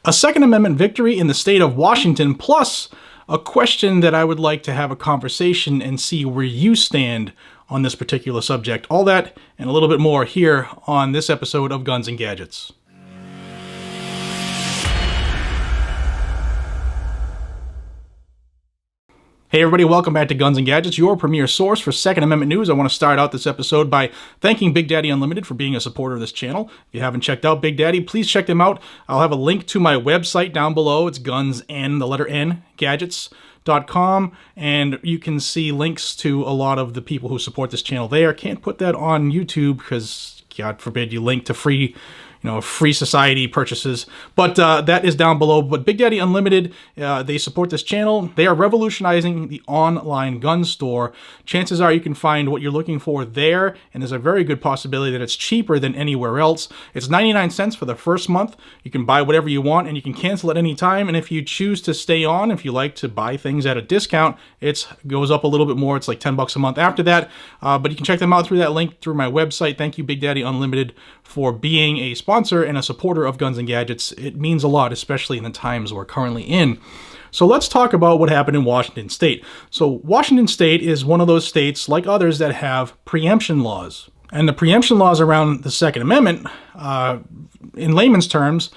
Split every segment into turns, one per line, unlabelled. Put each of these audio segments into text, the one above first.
a Second Amendment victory in the state of Washington, plus a question that I would like to have a conversation and see where you stand on this particular subject. All that and a little bit more here on this episode of Guns and Gadgets. Hey everybody, welcome back to Guns and Gadgets, your premier source for Second Amendment news. I want to start out this episode by thanking Big Daddy Unlimited for being a supporter of this channel. If you haven't checked out Big Daddy, please check them out. I'll have a link to my website down below. It's gadgets.com, and you can see links to a lot of the people who support this channel there. Can't put that on YouTube because, God forbid, you link to free society purchases, but that is down below. But Big Daddy Unlimited, they support this channel. They are revolutionizing the online gun store. Chances are you can find what you're looking for there, and there's a very good possibility that it's cheaper than anywhere else. It's 99 cents for the first month. You can buy whatever you want, and you can cancel at any time. And if you choose to stay on, if you like to buy things at a discount, it goes up a little bit more. It's like 10 bucks a month after that. But you can check them out through that link through my website. Thank you, Big Daddy Unlimited, for being a sponsor and a supporter of Guns and Gadgets. It means a lot, especially in the times we're currently in. So let's talk about what happened in Washington State. So Washington State is one of those states, like others, that have preemption laws. And the preemption laws around the Second Amendment, in layman's terms,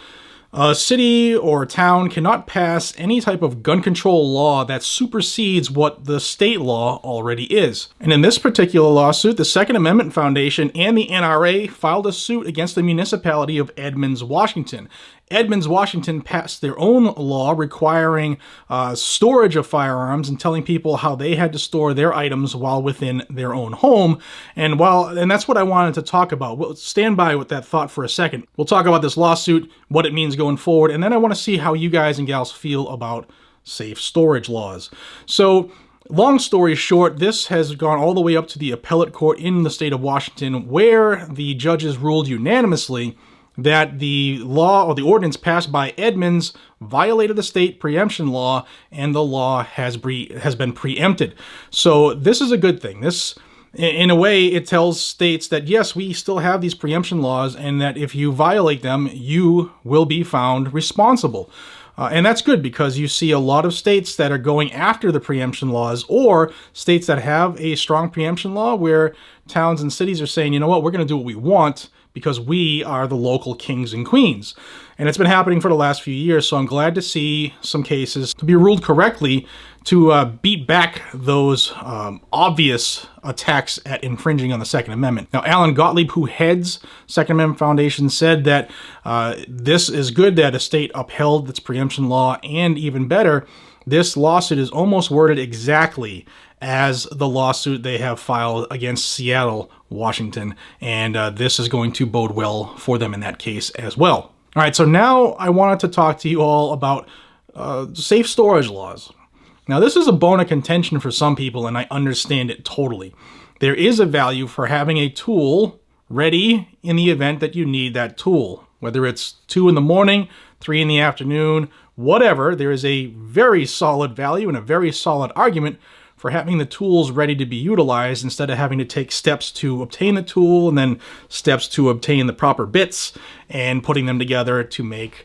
a city or a town cannot pass any type of gun control law that supersedes what the state law already is. And in this particular lawsuit, the Second Amendment Foundation and the NRA filed a suit against the municipality of Edmonds, Washington. Edmonds, Washington passed their own law requiring storage of firearms and telling people how they had to store their items while within their own home. And that's what I wanted to talk about. We'll stand by with that thought for a second. We'll talk about this lawsuit, what it means going forward, and then I want to see how you guys and gals feel about safe storage laws. So, long story short, this has gone all the way up to the appellate court in the state of Washington, where the judges ruled unanimously that the law or the ordinance passed by Edmonds violated the state preemption law, and the law has been preempted. So this is a good thing. This, in a way, it tells states that, yes, we still have these preemption laws, and that if you violate them, you will be found responsible. And that's good, because you see a lot of states that are going after the preemption laws, or states that have a strong preemption law where towns and cities are saying, you know what, we're going to do what we want because we are the local kings and queens. And it's been happening for the last few years, so I'm glad to see some cases to be ruled correctly to beat back those obvious attacks at infringing on the Second Amendment. Now, Alan Gottlieb, who heads Second Amendment Foundation, said that this is good that a state upheld its preemption law, and even better, this lawsuit is almost worded exactly as the lawsuit they have filed against Seattle, Washington, and this is going to bode well for them in that case as well. All right, so now I wanted to talk to you all about safe storage laws. Now, this is a bone of contention for some people, and I understand it totally. There is a value for having a tool ready in the event that you need that tool. Whether it's 2 in the morning, 3 in the afternoon, whatever, there is a very solid value and a very solid argument for having the tools ready to be utilized instead of having to take steps to obtain the tool and then steps to obtain the proper bits and putting them together to make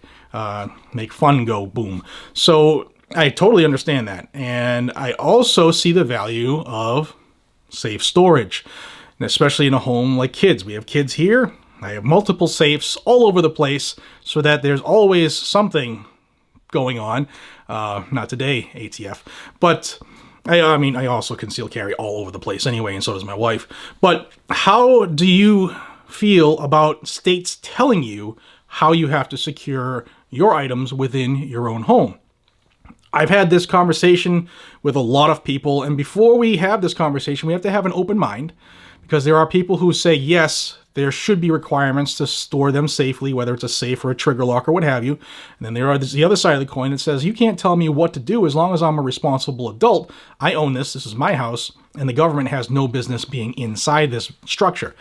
fun go boom. So I totally understand that. And I also see the value of safe storage, and especially in a home like kids. We have kids here. I have multiple safes all over the place so that there's always something going on. Not today, ATF. But I mean, I also conceal carry all over the place anyway, and so does my wife. But how do you feel about states telling you how you have to secure your items within your own home? I've had this conversation with a lot of people, and before we have this conversation, we have to have an open mind, because there are people who say, yes, there should be requirements to store them safely, whether it's a safe or a trigger lock or what have you. And then there are the other side of the coin that says, you can't tell me what to do as long as I'm a responsible adult. I own this. This is my house, and the government has no business being inside this structure.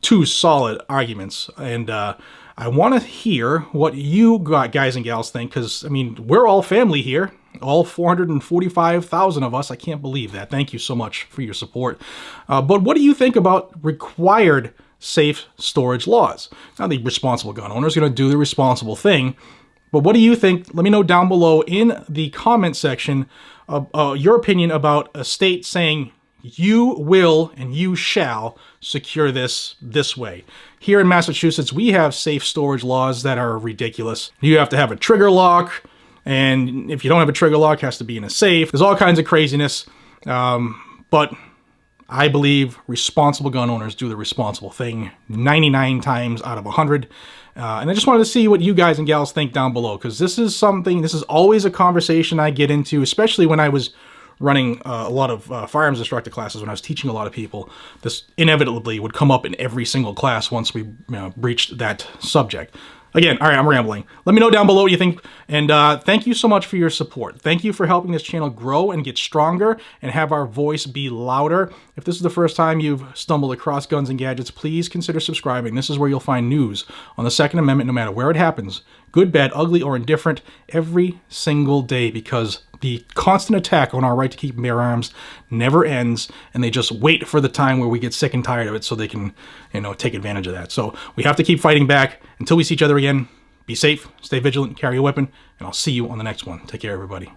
Two solid arguments. And I want to hear what you guys and gals think, because, I mean, we're all family here. All 445,000 of us. I can't believe that. Thank you so much for your support. But what do you think about required safe storage laws? Now, the responsible gun owner is going to do the responsible thing, But what do you think? Let me know down below in the comment section your opinion about a state saying you will and you shall secure this way. Here in Massachusetts, we have safe storage laws that are ridiculous. You have to have a trigger lock, and if you don't have a trigger lock, it has to be in a safe. There's all kinds of craziness, but I believe responsible gun owners do the responsible thing 99 times out of 100. And I just wanted to see what you guys and gals think down below, because this is always a conversation I get into, especially when I was running a lot of firearms instructor classes, when I was teaching a lot of people. This inevitably would come up in every single class once we breached that subject. Again, all right, I'm rambling. Let me know down below what you think, and thank you so much for your support. Thank you for helping this channel grow and get stronger and have our voice be louder. If this is the first time you've stumbled across Guns and Gadgets, please consider subscribing. This is where you'll find news on the Second Amendment, no matter where it happens, good, bad, ugly, or indifferent, every single day, because the constant attack on our right to keep and bear arms never ends, and they just wait for the time where we get sick and tired of it so they can, take advantage of that. So we have to keep fighting back. Until we see each other again, be safe, stay vigilant, carry a weapon, and I'll see you on the next one. Take care, everybody.